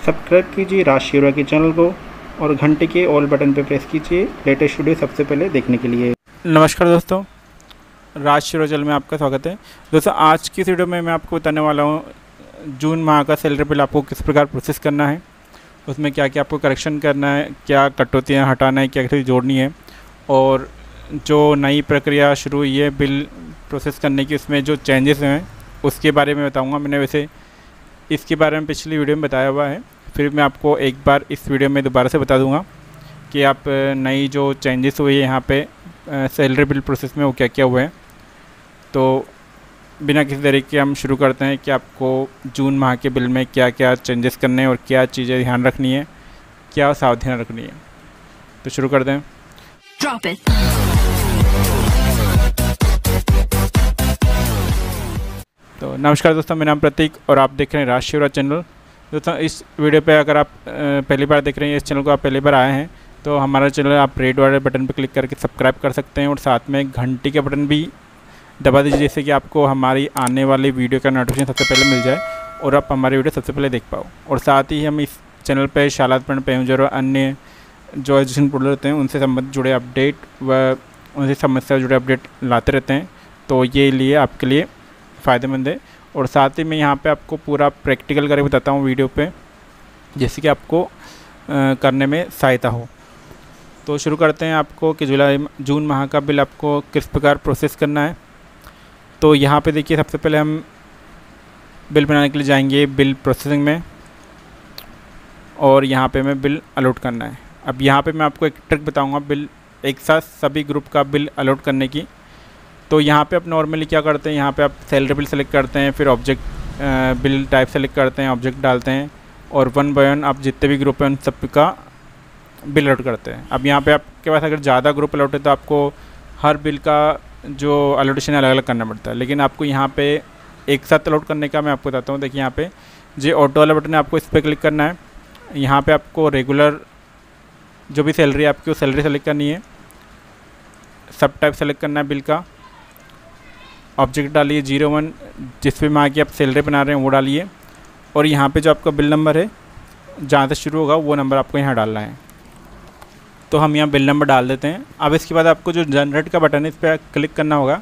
Subscribe कीजिए राज शिवरा के channel को और घंटे के ऑल बटन पर प्रेस कीजिए लेटेस्ट वीडियो सबसे पहले देखने के लिए। नमस्कार दोस्तों, राज शिवरा चैनल में आपका स्वागत है। दोस्तों आज की इस वीडियो में मैं आपको बताने वाला हूँ जून माह का सैलरी बिल आपको किस प्रकार प्रोसेस करना है, उसमें क्या क्या आपको करेक्शन करना है, क्या कटौतियाँ हटाना है, क्या क्या जोड़नी है, और जो नई प्रक्रिया शुरू हुई है बिल प्रोसेस करने की उसमें जो चेंजेस हैं उसके बारे में बताऊंगा। मैंने वैसे इसके बारे में पिछली वीडियो में बताया हुआ है, फिर मैं आपको एक बार इस वीडियो में दोबारा से बता दूंगा कि आप नई जो चेंजेस हुई है यहाँ पे सैलरी बिल प्रोसेस में वो क्या क्या हुए हैं। तो बिना किसी तरीके के हम शुरू करते हैं कि आपको जून माह के बिल में क्या क्या चेंजेस करने हैं और क्या चीज़ें ध्यान रखनी है, क्या सावधानी रखनी है। तो शुरू कर दें। Drop it. तो नमस्कार दोस्तों, मेरा नाम प्रतीक और आप देख रहे हैं राज शिवरा चैनल। दोस्तों इस वीडियो पे अगर आप पहली बार देख रहे हैं, इस चैनल को आप पहली बार आए हैं, तो हमारा चैनल आप रेड वाले बटन पर क्लिक करके सब्सक्राइब कर सकते हैं और साथ में घंटी का बटन भी दबा दीजिए, जिससे कि आपको हमारी आने वाली वीडियो का नोटिफिकेशन सबसे पहले मिल जाए और आप हमारी वीडियो सबसे पहले देख पाओ। और साथ ही हम इस चैनल पर शालातपण पेंजर और अन्य जो एजुकेशन पोर्टल होते हैं उनसे संबंधित जुड़े अपडेट व उनसे समस्या जुड़े अपडेट लाते रहते हैं, तो ये लिए आपके लिए फ़ायदेमंद है। और साथ ही मैं यहाँ पे आपको पूरा प्रैक्टिकल करके बताता हूँ वीडियो पे, जैसे कि आपको करने में सहायता हो। तो शुरू करते हैं आपको कि जून माह का बिल आपको किस प्रकार प्रोसेस करना है। तो यहाँ पे देखिए, सबसे पहले हम बिल बनाने के लिए जाएंगे बिल प्रोसेसिंग में और यहाँ पे हमें बिल अलॉट करना है। अब यहाँ पे मैं आपको एक ट्रिक बताऊँगा बिल एक साथ सभी ग्रुप का बिल अलॉट करने की। तो यहाँ पे आप नॉर्मली क्या करते हैं, यहाँ पे आप सैलरी बिल सेलेक्ट करते हैं, फिर ऑब्जेक्ट बिल टाइप सेलेक्ट करते हैं, ऑब्जेक्ट डालते हैं और वन बाय वन आप जितने भी ग्रुप हैं उन सब का बिल अलॉट करते हैं। अब यहाँ पे आपके पास अगर ज़्यादा ग्रुप अलॉट है तो आपको हर बिल का जो अलॉटेशन अलग अलग करना पड़ता है, लेकिन आपको यहाँ पे एक साथ अलॉट करने का मैं आपको बताता हूँ। देखिए यहाँ पे जो ऑटो वाला बटन है, आपको इस पर क्लिक करना है। यहाँ पर आपको रेगुलर जो भी सैलरी है आपकी वो सैलरी सेलेक्ट करनी है, सब टाइप सेलेक्ट करना है बिल का, ऑब्जेक्ट डालिए 01, जिस भी माह की आप सैलरी बना रहे हैं वो डालिए, और यहाँ पे जो आपका बिल नंबर है जहाँ से शुरू होगा वो नंबर आपको यहाँ डालना है। तो हम यहाँ बिल नंबर डाल देते हैं। अब इसके बाद आपको जो जनरेट का बटन है इस पर क्लिक करना होगा।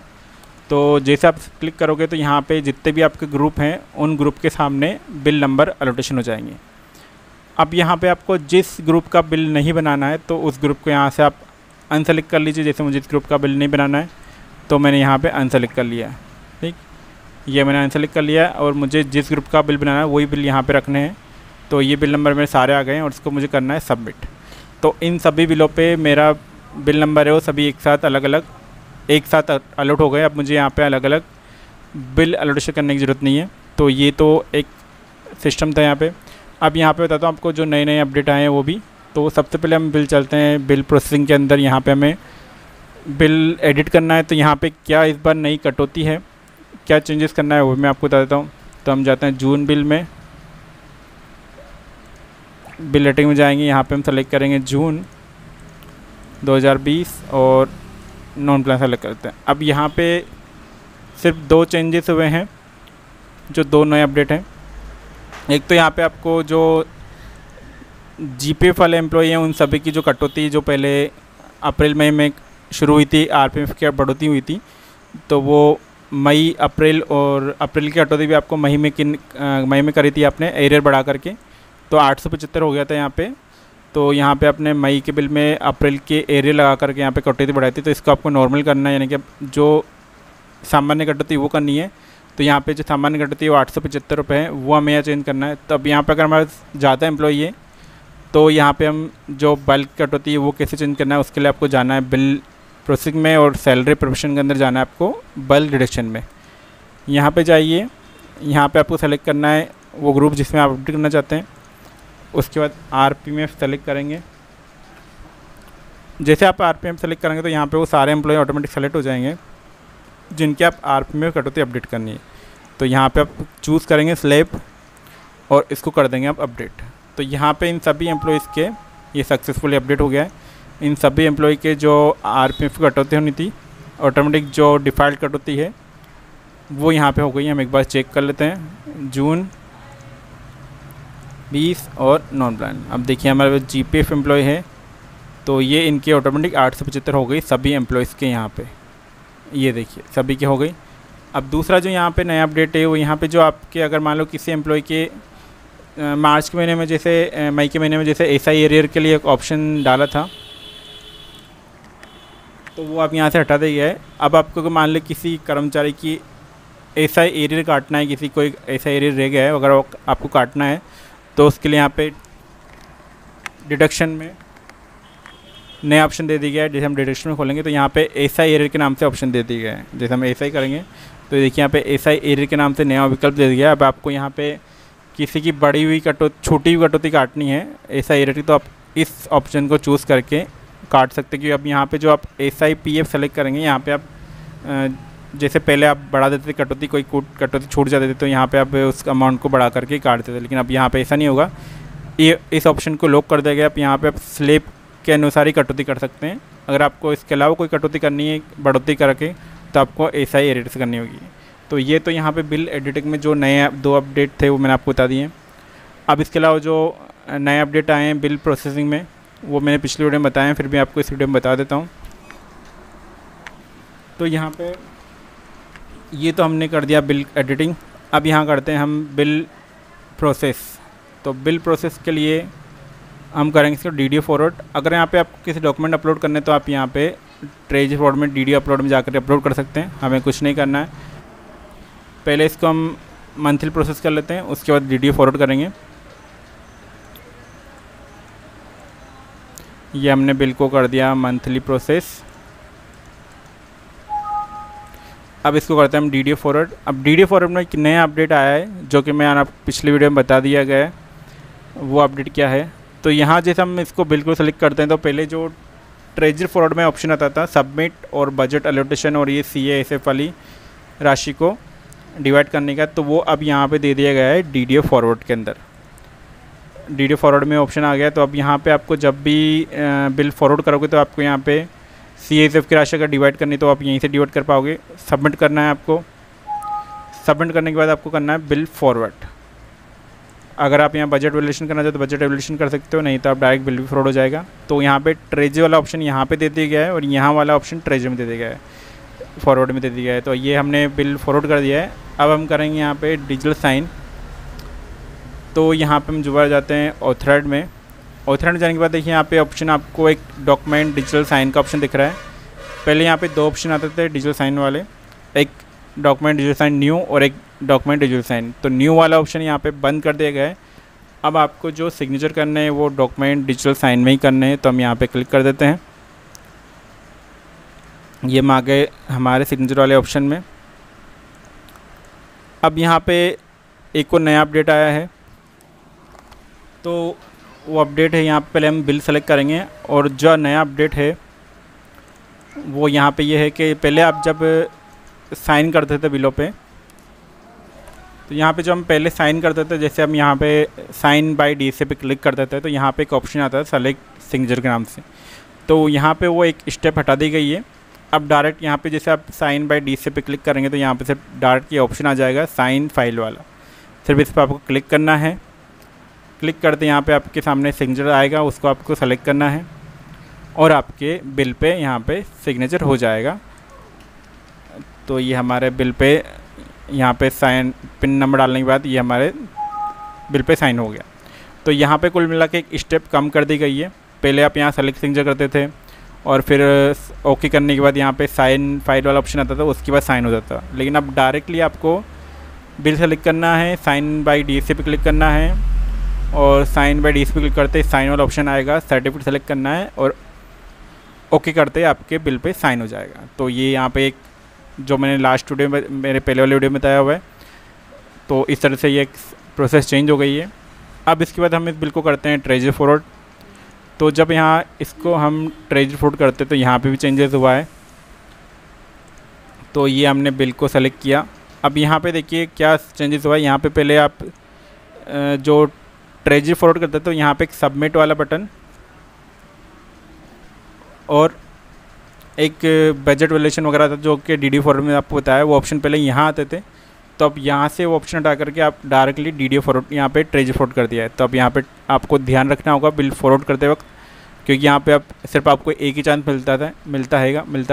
तो जैसे आप क्लिक करोगे तो यहाँ पे जितने भी आपके ग्रुप हैं उन ग्रुप के सामने बिल नंबर अलॉटेशन हो जाएंगे। अब यहाँ पे आपको जिस ग्रुप का बिल नहीं बनाना है तो उस ग्रुप को यहाँ से आप अनसेलेक्ट कर लीजिए। जैसे मुझे इस ग्रुप का बिल नहीं बनाना है तो मैंने यहाँ पे अनसेलेक्ट कर लिया है। ठीक, ये मैंने अनसेलेक्ट कर लिया है और मुझे जिस ग्रुप का बिल बनाना है वही बिल यहाँ पे रखने हैं। तो ये बिल नंबर मेरे सारे आ गए हैं और इसको मुझे करना है सबमिट। तो इन सभी बिलों पे मेरा बिल नंबर है वो सभी एक साथ एक साथ अलॉट हो गए। अब मुझे यहाँ पर अलग अलग बिल अलॉटेशन करने की ज़रूरत नहीं है। तो ये तो एक सिस्टम था यहाँ पर। अब यहाँ पे बताता हूँ आपको जो नए नए अपडेट आए हैं वो भी। तो सबसे पहले हम बिल चलते हैं बिल प्रोसेसिंग के अंदर। यहाँ पे हमें बिल एडिट करना है, तो यहाँ पे क्या इस बार नई कटौती है, क्या चेंजेस करना है वो मैं आपको बता देता हूँ। तो हम जाते हैं जून बिल में, बिल रेटिंग में जाएंगे। यहाँ पे हम सेलेक्ट करेंगे जून 2020 और नॉन प्लान सेलेक्ट करते हैं। अब यहाँ पे सिर्फ 2 चेंजेस हुए हैं, जो 2 नए अपडेट हैं। एक तो यहाँ पे आपको जो जीपीएफ वाले एम्प्लॉई हैं उन सभी की जो कटौती जो पहले अप्रैल मई में शुरू हुई थी, आरपीएफ की बढ़ोतरी हुई थी, तो वो मई अप्रैल और अप्रैल की कटौती भी आपको मई में करी थी आपने एरियर बढ़ा करके। तो 875 हो गया था यहाँ पे। तो यहाँ पे आपने मई के बिल में अप्रैल के एरियर लगा करके यहाँ पे कटौती बढ़ाई थी, तो इसको आपको नॉर्मल करना है, यानी कि जो सामान्य कटौती वो करनी है। तो यहाँ पे जो सामान्य कटौती है वो 875 रुपये है, वो हमें यहाँ चेंज करना है। तो अब यहाँ पर अगर हमारे ज़्यादा एम्प्लॉई है तो यहाँ पे हम जो बल्क कटौती है वो कैसे चेंज करना है, उसके लिए आपको जाना है बिल प्रोसेसिंग में और सैलरी प्रोविजन के अंदर जाना है आपको बल्क डिडक्शन में। यहाँ पे जाइए, यहाँ पे आपको सेलेक्ट करना है वो ग्रुप जिसमें आप अपडेट करना चाहते हैं। उसके बाद आरपीएफ सेलेक्ट करेंगे। जैसे आप आरपीएफ सेलेक्ट करेंगे तो यहाँ पे वो सारे एम्प्लॉय ऑटोमेटिक सेलेक्ट हो जाएंगे जिनके आप आरपीएफ कटौती अपडेट करनी है। तो यहाँ पे आप चूज़ करेंगे स्लैब और इसको कर देंगे आप अपडेट। तो यहाँ पे इन सभी एम्प्लॉयज़ के ये सक्सेसफुली अपडेट हो गया है। इन सभी एम्प्लॉय के जो आरपीएफ कटौती होनी थी ऑटोमेटिक जो डिफ़ॉल्ट कटौती है वो यहाँ पे हो गई है। हम एक बार चेक कर लेते हैं। जून 20 और नॉन प्लान। अब देखिए हमारे पास GPF एम्प्लॉय है, तो ये इनके ऑटोमेटिक 875 हो गई सभी एम्प्लॉयज़ के यहाँ पे, ये देखिए सभी के हो गई। अब दूसरा जो यहाँ पे नया अपडेट है वो यहाँ पे जो आपके अगर मान लो किसी एम्प्लॉय के मार्च के महीने में जैसे मई के महीने में जैसे SI एरियर के लिए एक ऑप्शन डाला था, तो वो आप यहाँ से हटा दिया है। अब आपको मान लो किसी कर्मचारी की SI एरियर काटना है, किसी कोई SI एरियर रह गया है, अगर आपको काटना है तो उसके लिए यहाँ पे डिडक्शन में नया ऑप्शन दे दिया गया है। जैसे हम डिडक्शन में खोलेंगे तो यहाँ पे SI एरियर के नाम से ऑप्शन दे दिया गया है। जैसे हम SI करेंगे तो देखिए यहाँ पे SI एरियर के नाम से नया विकल्प दे दिया है। अब आपको यहाँ पे किसी की बड़ी हुई छोटी हुई कटौती काटनी है SI एरियर की, तो आप इस ऑप्शन को चूज़ करके काट सकते हैं। कि अब यहाँ पे जो आप SIPF सेलेक्ट करेंगे, यहाँ पे आप जैसे पहले आप बढ़ा देते थे कटौती, कोई कटौती छूट जाते थे तो यहाँ पे आप उस अमाउंट को बढ़ा करके काटते थे, लेकिन अब यहाँ पे ऐसा नहीं होगा। ये इस ऑप्शन को लॉक कर दिया गया। आप यहाँ पे आप स्लेब के अनुसार ही कटौती कर सकते हैं। अगर आपको इसके अलावा कोई कटौती करनी है बढ़ोतरी करके, तो आपको SI एडिट से करनी होगी। तो ये तो यहाँ पे बिल एडिटिंग में जो नए 2 अपडेट थे वो मैंने आपको बता दिए। अब इसके अलावा जो नए अपडेट आए हैं बिल प्रोसेसिंग में, वो मैंने पिछली वीडियो में बताए हैं, फिर भी आपको इस वीडियो में बता देता हूँ। तो यहाँ पे ये तो हमने कर दिया बिल एडिटिंग। अब यहाँ करते हैं हम बिल प्रोसेस। तो बिल प्रोसेस के लिए हम करेंगे इसको DDO फॉरवर्ड। अगर यहाँ पे आपको किसी डॉक्यूमेंट अपलोड करने तो आप यहाँ पे ट्रेजरी फॉरवर्ड में DDO अपलोड में जाकर अपलोड कर सकते हैं, हमें कुछ नहीं करना है। पहले इसको हम मंथली प्रोसेस कर लेते हैं, उसके बाद DDO फॉरवर्ड करेंगे। ये हमने बिल को कर दिया मंथली प्रोसेस। अब इसको करते हैं हम DDO फॉरवर्ड। अब DDO फॉरवर्ड में एक नया अपडेट आया है जो कि मैं आपको पिछली वीडियो में बता दिया गया है। वो अपडेट क्या है, तो यहाँ जैसे हम इसको बिल्कुल सेलेक्ट करते हैं तो पहले जो ट्रेजरी फॉरवर्ड में ऑप्शन आता था सबमिट और बजट एलोटेशन और ये CA SF वाली राशि को डिवाइड करने का, तो वो अब यहाँ पे दे दिया गया है DDO फॉरवर्ड के अंदर। DDO फॉरवर्ड में ऑप्शन आ गया। तो अब यहाँ पे आपको जब भी बिल फॉरवर्ड करोगे तो आपको यहाँ पे CA/SF की राशि अगर डिवाइड करनी तो आप यहीं से डिवाइड कर पाओगे। सबमिट करना है आपको। सबमिट करने के बाद आपको करना है बिल फॉरवर्ड। अगर आप यहाँ बजट वैल्यूएशन करना चाहते हो तो बजट वैल्यूएशन कर सकते हो, नहीं तो आप डायरेक्ट बिल भी फॉरवर्ड हो जाएगा। तो यहाँ पे ट्रेजरी वाला ऑप्शन यहाँ पे दे दिया गया है और यहाँ वाला ऑप्शन ट्रेजरी में दे दिया गया है, फॉरवर्ड में दे दिया गया है। तो ये हमने बिल फॉरवर्ड कर दिया है। अब हम करेंगे यहाँ पे डिजिटल साइन। तो यहाँ पे हम दोबारा जाते हैं ऑथराइड में। ऑथराइड में जाने के बाद देखिए यहाँ पे ऑप्शन आपको एक डॉक्यूमेंट डिजिटल साइन का ऑप्शन दिख रहा है। पहले यहाँ पे 2 ऑप्शन आते थे डिजिटल साइन वाले, एक डॉक्यूमेंट डिजिटल साइन न्यू और एक डॉक्यूमेंट डिजिटल साइन। तो न्यू वाला ऑप्शन यहाँ पे बंद कर दिया गया है। अब आपको जो सिग्नेचर करने हैं वो डॉक्यूमेंट डिजिटल साइन में ही करने हैं, तो हम यहाँ पे क्लिक कर देते हैं। ये हम आ गए हमारे सिग्नेचर वाले ऑप्शन में। अब यहाँ पे एक और नया अपडेट आया है, तो वो अपडेट है यहाँ पे पहले हम बिल सेलेक्ट करेंगे। और जो नया अपडेट है वो यहाँ पे ये है कि पहले आप जब साइन करते थे बिलों पे, तो यहाँ पे जो हम पहले साइन करते थे, जैसे हम यहाँ पे साइन बाय DSA पे क्लिक करते थे तो यहाँ पे एक ऑप्शन आता है सेलेक्ट सिग्नेचर के नाम से। तो यहाँ पे वो एक स्टेप हटा दी गई है। अब डायरेक्ट यहाँ पे जैसे आप साइन बाय DSA पे क्लिक करेंगे तो यहाँ पे सिर्फ डायरेक्ट ये ऑप्शन आ जाएगा साइन फाइल वाला। सिर्फ इस पर आपको क्लिक करना है। क्लिक करते यहाँ पे आपके सामने सिग्नेचर आएगा, उसको आपको सेलेक्ट करना है और आपके बिल पे यहाँ पे सिग्नेचर हो जाएगा। तो ये हमारे बिल पे यहाँ पे साइन पिन नंबर डालने के बाद ये हमारे बिल पे साइन हो गया। तो यहाँ पे कुल मिला के एक स्टेप कम कर दी गई है। पहले आप यहाँ सेलेक्ट सिग्नेचर करते थे और फिर ओके करने के बाद यहाँ पे साइन फाइल वाला ऑप्शन आता था, उसके बाद साइन हो जाता। लेकिन अब डायरेक्टली आपको बिल सेलेक्ट करना है, साइन बाय DSA पे क्लिक करना है और साइन बाय DSA पे क्लिक करते साइन वाला ऑप्शन आएगा, सर्टिफिकेट सेलेक्ट करना है और ओके करते आपके बिल पे साइन हो जाएगा। तो ये यहाँ पे एक जो मैंने लास्ट वीडियो में मेरे पहले वाले वीडियो में बताया हुआ है, तो इस तरह से ये प्रोसेस चेंज हो गई है। अब इसके बाद हम इस बिल को करते हैं ट्रेजरी फॉरवर्ड। तो जब यहाँ इसको हम ट्रेजरी फॉरवर्ड करते तो यहाँ पे भी चेंजेस हुआ है। तो ये हमने बिल को सेलेक्ट किया। अब यहाँ पे देखिए क्या चेंजेस हुआ है। यहाँ पे पहले आप जो ट्रेजरी फॉरवर्ड करते तो यहाँ पे एक सबमिट वाला बटन और एक बजट वैल्यूएशन वगैरह था जो कि DD फॉरवर्ड में आपको बताया, वो ऑप्शन पहले यहाँ आते थे। तो अब यहाँ से वो ऑप्शन हटा करके आप डायरेक्टली DDO फॉरवर्ड यहाँ पे ट्रेजरी फॉरवर्ड कर दिया है। तो अब यहाँ पे आपको ध्यान रखना होगा बिल फॉरवर्ड करते वक्त, क्योंकि यहाँ पे आप सिर्फ आपको एक ही चांस मिलता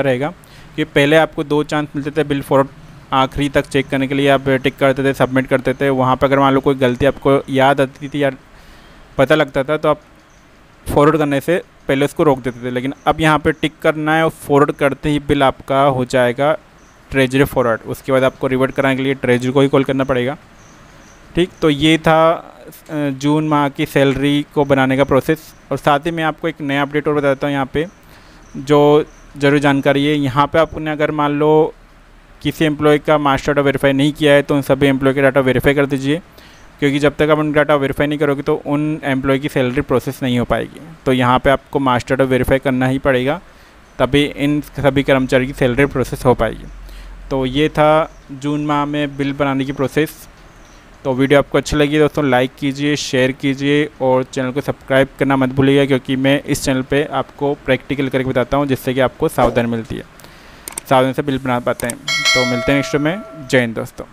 रहेगा कि पहले आपको 2 चांस मिलते थे बिल फॉरवर्ड आखिरी तक चेक करने के लिए। आप टिक करते थे, सबमिट करते थे, वहाँ पर अगर मान लो कोई गलती आपको याद आती थी या पता लगता था तो आप फॉरवर्ड करने से पहले उसको रोक देते थे। लेकिन अब यहाँ पे टिक करना है और फॉरवर्ड करते ही बिल आपका हो जाएगा ट्रेजरी फॉरवर्ड। उसके बाद आपको रिवर्ट कराने के लिए ट्रेजरी को ही कॉल करना पड़ेगा। ठीक, तो ये था जून माह की सैलरी को बनाने का प्रोसेस। और साथ ही मैं आपको एक नया अपडेट और बताता हूँ यहाँ पे, जो ज़रूरी जानकारी है। यहाँ पे आपने अगर मान लो किसी एम्प्लॉय का मास्टर डाटा वेरीफाई नहीं किया है तो उन सभी एम्प्लॉय के डाटा वेरीफाई कर दीजिए, क्योंकि जब तक आप उन डाटा वेरीफाई नहीं करोगे तो उन एम्प्लॉय की सैलरी प्रोसेस नहीं हो पाएगी। तो यहाँ पे आपको मास्टर डाटा वेरीफाई करना ही पड़ेगा, तभी इन सभी कर्मचारी की सैलरी प्रोसेस हो पाएगी। तो ये था जून माह में बिल बनाने की प्रोसेस। तो वीडियो आपको अच्छी लगी दोस्तों, लाइक कीजिए, शेयर कीजिए और चैनल को सब्सक्राइब करना मत भूलिएगा, क्योंकि मैं इस चैनल पे आपको प्रैक्टिकल करके बताता हूँ, जिससे कि आपको सावधानी मिलती है, सावधानी से बिल बना पाते हैं। तो मिलते हैं नेक्स्ट में। जय हिंद दोस्तों।